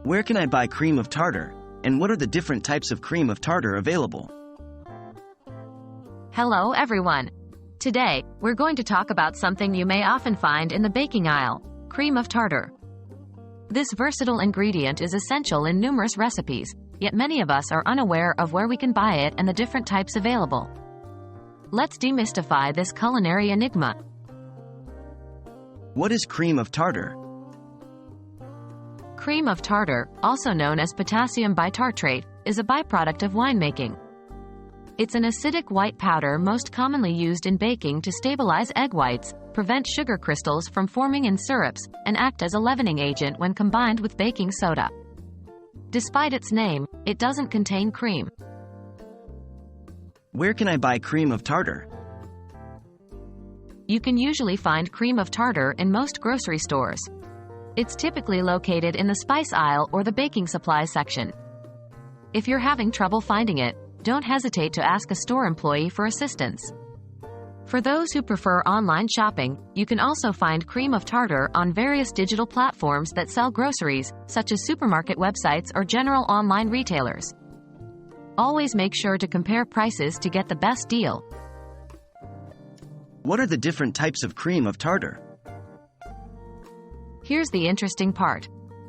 Where can I buy cream of tartar, and what are the different types of cream of tartar available? Hello everyone. Today, we're going to talk about something you may often find in the baking aisle, cream of tartar. This versatile ingredient is essential in numerous recipes, yet many of us are unaware of where we can buy it and the different types available. Let's demystify this culinary enigma. What is cream of tartar? Cream of tartar, also known as potassium bitartrate, is a byproduct of winemaking. It's an acidic white powder most commonly used in baking to stabilize egg whites, prevent sugar crystals from forming in syrups, and act as a leavening agent when combined with baking soda. Despite its name, it doesn't contain cream. Where can I buy cream of tartar? You can usually find cream of tartar in most grocery stores. It's typically located in the spice aisle or the baking supplies section. If you're having trouble finding it, don't hesitate to ask a store employee for assistance. For those who prefer online shopping, you can also find cream of tartar on various digital platforms that sell groceries, such as supermarket websites or general online retailers. Always make sure to compare prices to get the best deal. What are the different types of cream of tartar? Here's the interesting part.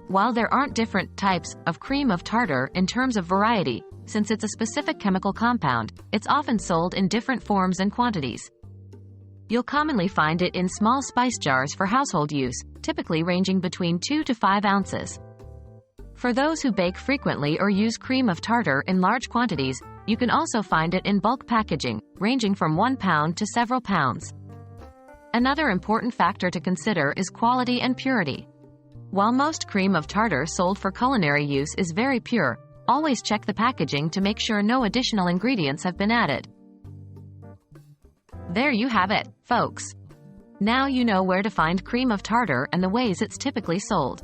While there aren't different types of cream of tartar in terms of variety, since it's a specific chemical compound, it's often sold in different forms and quantities. You'll commonly find it in small spice jars for household use, typically ranging between 2 to 5 ounces. For those who bake frequently or use cream of tartar in large quantities, you can also find it in bulk packaging, ranging from 1 pound to several pounds. Another important factor to consider is quality and purity. While most cream of tartar sold for culinary use is very pure, always check the packaging to make sure no additional ingredients have been added. There you have it, folks. Now you know where to find cream of tartar and the ways it's typically sold.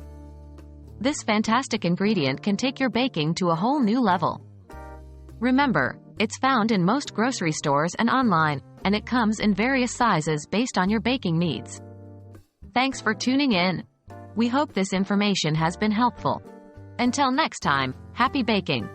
This fantastic ingredient can take your baking to a whole new level. Remember, it's found in most grocery stores and online, and it comes in various sizes based on your baking needs. Thanks for tuning in. We hope this information has been helpful. Until next time, happy baking!